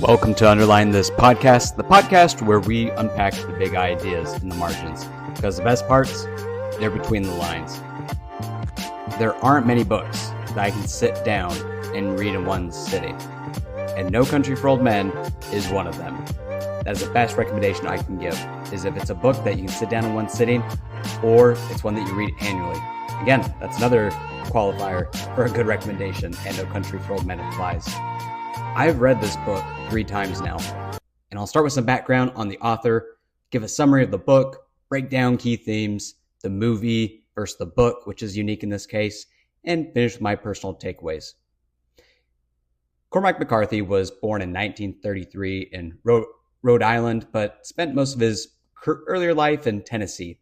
Welcome to Underline This podcast, the podcast where we unpack the big ideas in the margins, because the best parts, they're between the lines. There aren't many books that I can sit down and read in one sitting, and No Country for Old Men is one of them. That is the best recommendation I can give, is if it's a book that you can sit down in one sitting, or it's one that you read annually. Again, that's another qualifier for a good recommendation, and No Country for Old Men applies. I've read this book 3 times now, and I'll start with some background on the author, give a summary of the book, break down key themes, the movie versus the book, which is unique in this case, and finish with my personal takeaways. Cormac McCarthy was born in 1933 in Rhode Island, but spent most of his earlier life in Tennessee.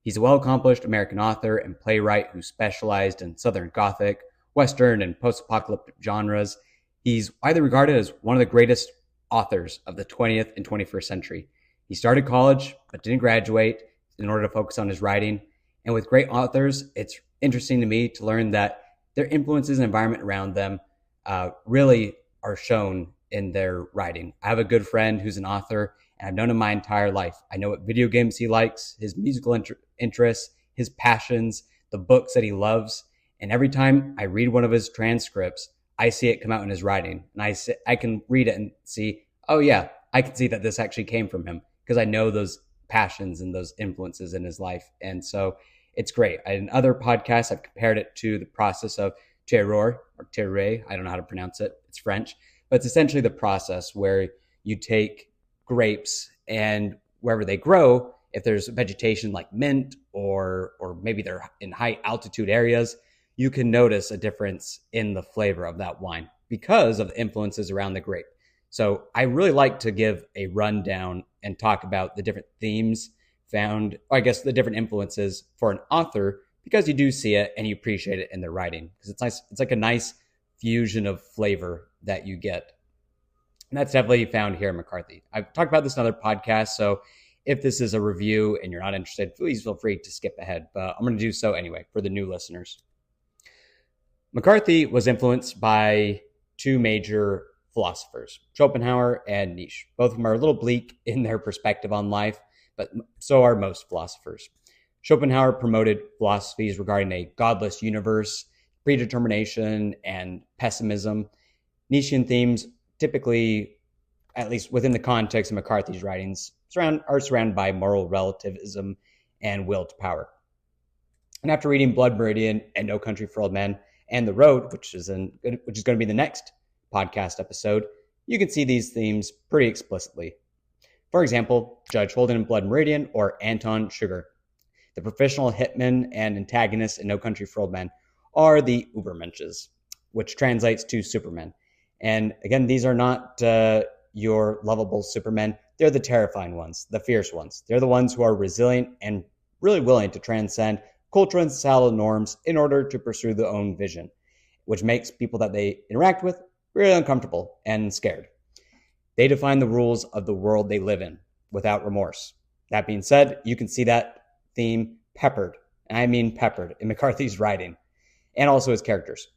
He's a well-accomplished American author and playwright who specialized in Southern Gothic, Western, and post-apocalyptic genres. He's widely regarded as one of the greatest authors of the 20th and 21st century. He started college, but didn't graduate in order to focus on his writing. And with great authors, it's interesting to me to learn that their influences and environment around them really are shown in their writing. I have a good friend who's an author, and I've known him my entire life. I know what video games he likes, his musical interests, his passions, the books that he loves. And every time I read one of his transcripts, I see it come out in his writing, and I can read it and see, oh yeah, I can see that this actually came from him, because I know those passions and those influences in his life. And so it's great. In other podcasts, I've compared it to the process of terroir, or terroir. I don't know how to pronounce it. It's French, but it's essentially the process where you take grapes, and wherever they grow, if there's vegetation like mint or maybe they're in high altitude areas, you can notice a difference in the flavor of that wine because of the influences around the grape. So I really like to give a rundown and talk about the different themes found, or I guess the different influences for an author, because you do see it and you appreciate it in their writing, because it's nice. It's like a nice fusion of flavor that you get. And that's definitely found here in McCarthy. I've talked about this in other podcasts, so if this is a review and you're not interested, please feel free to skip ahead, but I'm going to do so anyway for the new listeners. McCarthy was influenced by 2 major philosophers, Schopenhauer and Nietzsche. Both of them are a little bleak in their perspective on life, but so are most philosophers. Schopenhauer promoted philosophies regarding a godless universe, predetermination, and pessimism. Nietzschean themes typically, at least within the context of McCarthy's writings, are surrounded by moral relativism and will to power. And after reading Blood Meridian and No Country for Old Men and The Road, which is going to be the next podcast episode, you can see these themes pretty explicitly. For example, Judge Holden in Blood Meridian, or Anton Chigurh. The professional hitmen and antagonists in No Country for Old Men are the Ubermenches, which translates to supermen. And again, these are not your lovable supermen. They're the terrifying ones, the fierce ones. They're the ones who are resilient and really willing to transcend cultural and societal norms in order to pursue their own vision, which makes people that they interact with really uncomfortable and scared. They define the rules of the world they live in without remorse. That being said, you can see that theme peppered, and I mean peppered, in McCarthy's writing, and also his characters.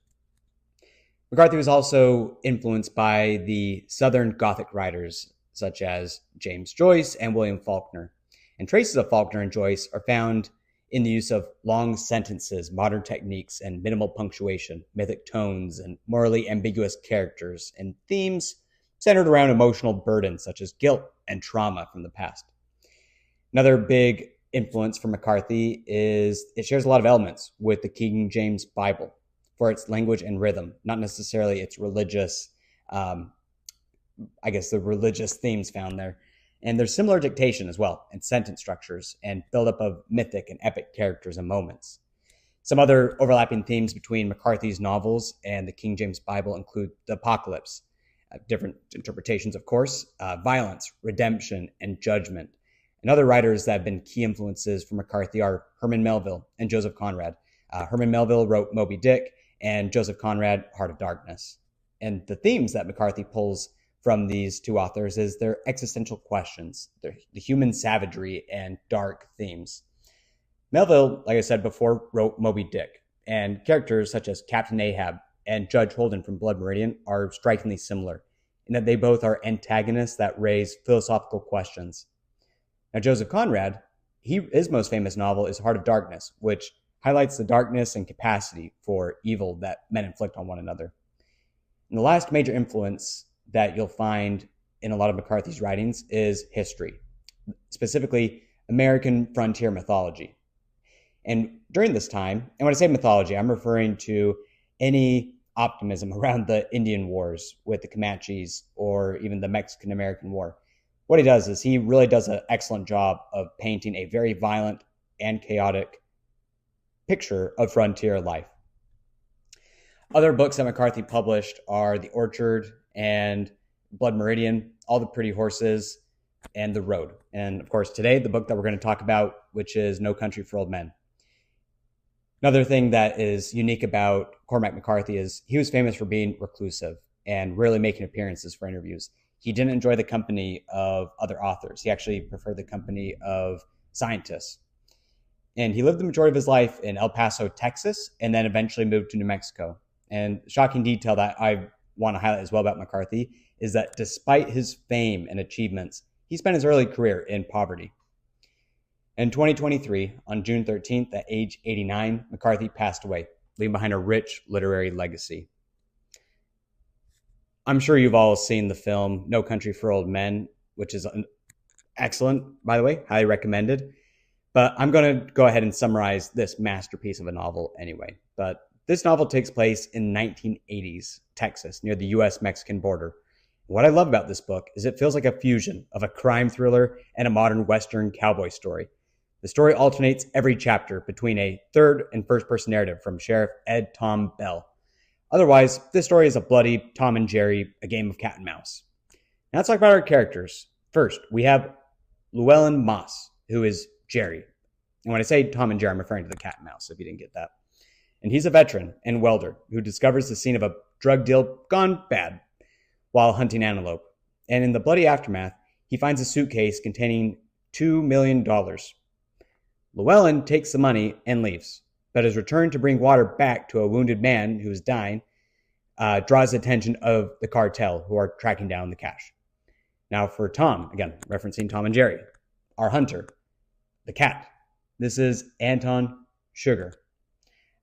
McCarthy was also influenced by the Southern Gothic writers such as James Joyce and William Faulkner. And traces of Faulkner and Joyce are found in the use of long sentences, modern techniques, and minimal punctuation, mythic tones, and morally ambiguous characters, and themes centered around emotional burdens such as guilt and trauma from the past. Another big influence for McCarthy is it shares a lot of elements with the King James Bible for its language and rhythm, not necessarily its religious, the religious themes found there. And there's similar dictation as well, and sentence structures, and buildup of mythic and epic characters and moments. Some other overlapping themes between McCarthy's novels and the King James Bible include the apocalypse, different interpretations, of course, violence, redemption, and judgment. And other writers that have been key influences for McCarthy are Herman Melville and Joseph Conrad. Herman Melville wrote Moby Dick, and Joseph Conrad, Heart of Darkness. And the themes that McCarthy pulls from these 2 authors is their existential questions, the human savagery, and dark themes. Melville, like I said before, wrote Moby Dick, and characters such as Captain Ahab and Judge Holden from Blood Meridian are strikingly similar. in that they both are antagonists that raise philosophical questions. Now, Joseph Conrad, his most famous novel is Heart of Darkness, which highlights the darkness and capacity for evil that men inflict on one another. And the last major influence that you'll find in a lot of McCarthy's writings is history, specifically American frontier mythology. And during this time, and when I say mythology, I'm referring to any optimism around the Indian Wars with the Comanches or even the Mexican-American War. What he does is he really does an excellent job of painting a very violent and chaotic picture of frontier life. Other books that McCarthy published are The Orchard and Blood Meridian, All the Pretty Horses, and The Road. And of course, today, the book that we're going to talk about, which is No Country for Old Men. Another thing that is unique about Cormac McCarthy is he was famous for being reclusive and rarely making appearances for interviews. He didn't enjoy the company of other authors. He actually preferred the company of scientists. And he lived the majority of his life in El Paso, Texas, and then eventually moved to New Mexico. And shocking detail that I want to highlight as well about McCarthy is that despite his fame and achievements, he spent his early career in poverty. In 2023, on June 13th, at age 89, McCarthy passed away, leaving behind a rich literary legacy. I'm sure you've all seen the film No Country for Old Men, which is excellent, by the way, highly recommended. But I'm going to go ahead and summarize this masterpiece of a novel anyway. But this novel takes place in 1980s Texas, near the U.S.-Mexican border. What I love about this book is it feels like a fusion of a crime thriller and a modern Western cowboy story. The story alternates every chapter between a third and first-person narrative from Sheriff Ed Tom Bell. Otherwise, this story is a bloody Tom and Jerry, a game of cat and mouse. Now let's talk about our characters. First, we have Llewellyn Moss, who is Jerry. And when I say Tom and Jerry, I'm referring to the cat and mouse, if you didn't get that. And he's a veteran and welder who discovers the scene of a drug deal gone bad while hunting antelope. And in the bloody aftermath, he finds a suitcase containing $2 million. Llewellyn takes the money and leaves, but his return to bring water back to a wounded man who is dying draws the attention of the cartel who are tracking down the cash. Now for Tom, again, referencing Tom and Jerry, our hunter, the cat. This is Anton Chigurh,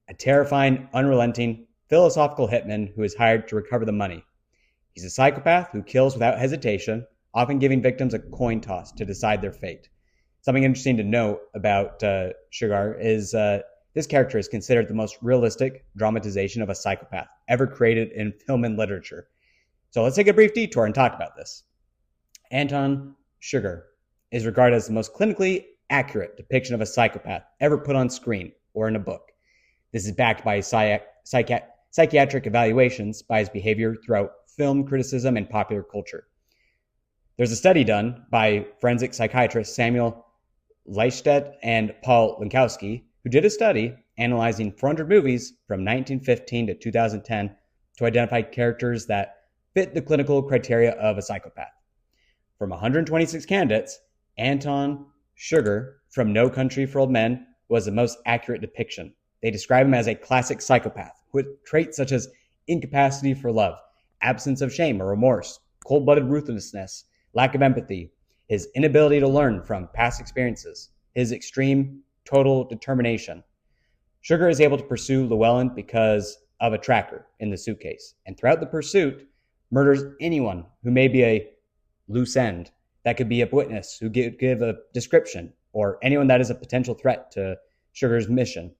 a terrifying, unrelenting, philosophical hitman who is hired to recover the money. He's a psychopath who kills without hesitation, often giving victims a coin toss to decide their fate. Something interesting to note about Chigurh is this character is considered the most realistic dramatization of a psychopath ever created in film and literature. So let's take a brief detour and talk about this. Anton Chigurh is regarded as the most clinically accurate depiction of a psychopath ever put on screen or in a book. This is backed by psychiatric evaluations by his behavior throughout film criticism and popular culture. There's a study done by forensic psychiatrists Samuel Leistedt and Paul Linkowski, who did a study analyzing 400 movies from 1915 to 2010 to identify characters that fit the clinical criteria of a psychopath. From 126 candidates, Anton Chigurh from No Country for Old Men was the most accurate depiction. They describe him as a classic psychopath with traits such as incapacity for love, absence of shame or remorse, cold-blooded ruthlessness, lack of empathy, his inability to learn from past experiences, his extreme total determination. Chigurh is able to pursue Llewellyn because of a tracker in the suitcase, and throughout the pursuit, murders anyone who may be a loose end. That could be a witness who give a description, or anyone that is a potential threat to Chigurh's mission.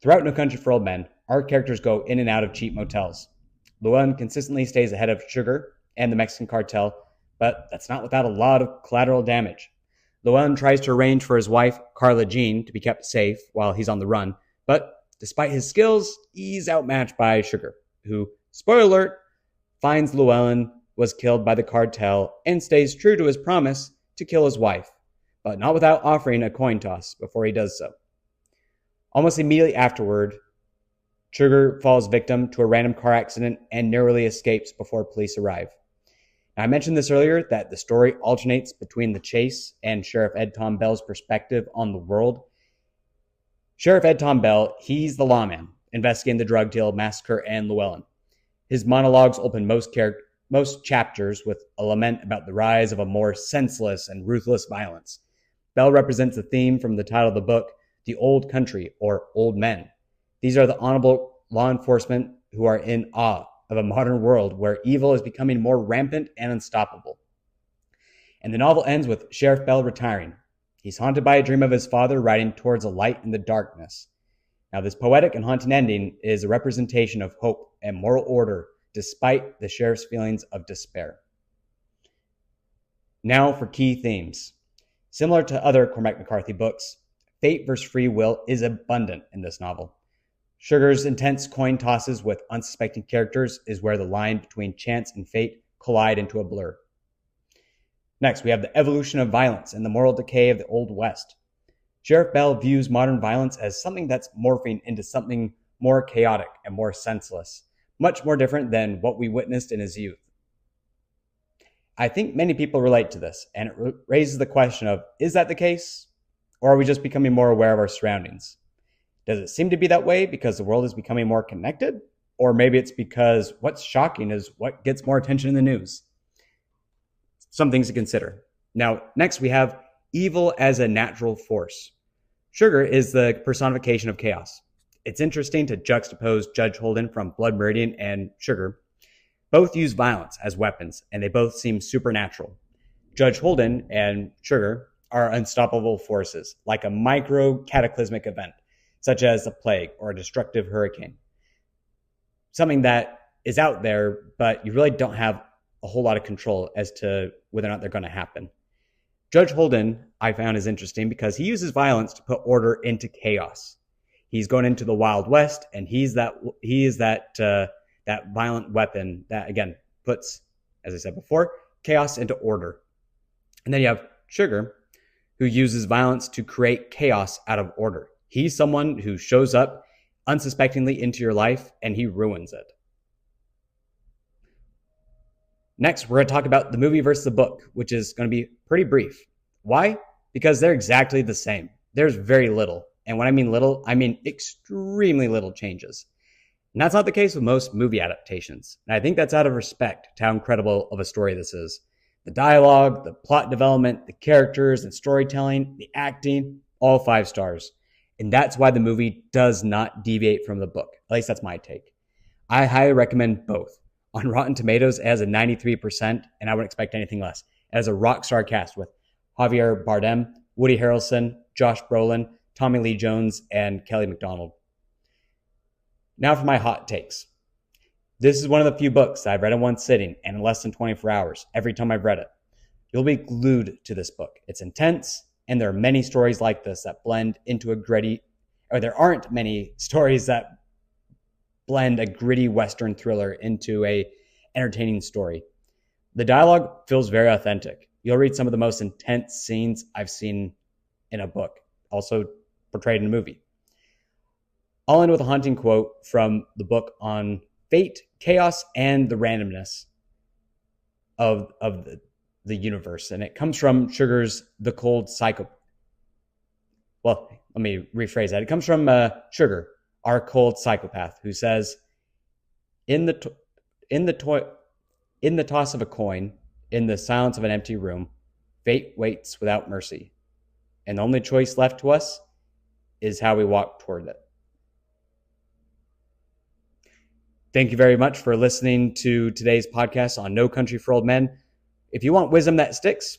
Throughout No Country for Old Men, our characters go in and out of cheap motels. Llewellyn consistently stays ahead of Chigurh and the Mexican cartel, but that's not without a lot of collateral damage. Llewellyn tries to arrange for his wife, Carla Jean, to be kept safe while he's on the run, but despite his skills, he's outmatched by Chigurh, who, spoiler alert, finds Llewellyn was killed by the cartel and stays true to his promise to kill his wife, but not without offering a coin toss before he does so. Almost immediately afterward, Chigurh falls victim to a random car accident and narrowly escapes before police arrive. Now, I mentioned this earlier that the story alternates between the chase and Sheriff Ed Tom Bell's perspective on the world. Sheriff Ed Tom Bell, he's the lawman investigating the drug deal, massacre, and Llewellyn. His monologues open most most chapters with a lament about the rise of a more senseless and ruthless violence. Bell represents a theme from the title of the book, The Old Country, or Old Men. These are the honorable law enforcement who are in awe of a modern world where evil is becoming more rampant and unstoppable. And the novel ends with Sheriff Bell retiring. He's haunted by a dream of his father riding towards a light in the darkness. Now, this poetic and haunting ending is a representation of hope and moral order despite the sheriff's feelings of despair. Now for key themes. Similar to other Cormac McCarthy books, fate versus free will is abundant in this novel. Chigurh's intense coin tosses with unsuspecting characters is where the line between chance and fate collide into a blur. Next, we have the evolution of violence and the moral decay of the Old West. Sheriff Bell views modern violence as something that's morphing into something more chaotic and more senseless, much more different than what we witnessed in his youth. I think many people relate to this, and it raises the question of, is that the case? Or are we just becoming more aware of our surroundings? Does it seem to be that way because the world is becoming more connected? Or maybe it's because what's shocking is what gets more attention in the news. Some things to consider. Now, next we have evil as a natural force. Chigurh is the personification of chaos. It's interesting to juxtapose Judge Holden from Blood Meridian and Chigurh. Both use violence as weapons, and they both seem supernatural. Judge Holden and Chigurh are unstoppable forces, like a micro-cataclysmic event, such as a plague or a destructive hurricane. Something that is out there, but you really don't have a whole lot of control as to whether or not they're going to happen. Judge Holden, I found, is interesting because he uses violence to put order into chaos. He's going into the Wild West, and he is that violent weapon that, again, puts, as I said before, chaos into order. And then you have Chigurh, who uses violence to create chaos out of order. He's someone who shows up unsuspectingly into your life, and he ruins it. Next, we're going to talk about the movie versus the book, which is going to be pretty brief. Why? Because they're exactly the same. There's very little. And when I mean little, I mean extremely little changes. And that's not the case with most movie adaptations. And I think that's out of respect to how incredible of a story this is. The dialogue, the plot development, the characters and storytelling, the acting, all 5 stars. And that's why the movie does not deviate from the book. At least that's my take. I highly recommend both. On Rotten Tomatoes, it has a 93%, and I wouldn't expect anything less. It has a rock star cast with Javier Bardem, Woody Harrelson, Josh Brolin, Tommy Lee Jones, and Kelly MacDonald. Now for my hot takes. This is one of the few books that I've read in one sitting and in less than 24 hours every time I've read it. You'll be glued to this book. It's intense, and there are many stories like this that blend into a gritty, or there aren't many stories that blend a gritty Western thriller into a entertaining story. The dialogue feels very authentic. You'll read some of the most intense scenes I've seen in a book, also portrayed in a movie. I'll end with a haunting quote from the book on fate, chaos, and the randomness of the universe. And it comes from Chigurh's The Cold Psychopath. Well, let me rephrase that. It comes from Chigurh, Our Cold Psychopath, who says, in the toss of a coin, in the silence of an empty room, fate waits without mercy. And the only choice left to us is how we walk toward it. Thank you very much for listening to today's podcast on No Country for Old Men. If you want wisdom that sticks,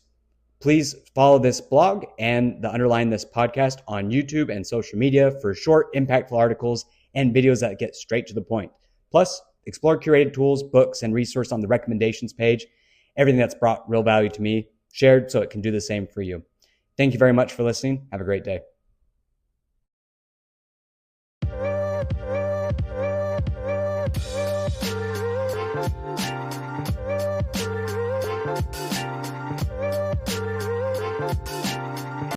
please follow this blog and the Underline This podcast on YouTube and social media for short, impactful articles and videos that get straight to the point. Plus, explore curated tools, books, and resources on the recommendations page. Everything that's brought real value to me, shared so it can do the same for you. Thank you very much for listening. Have a great day.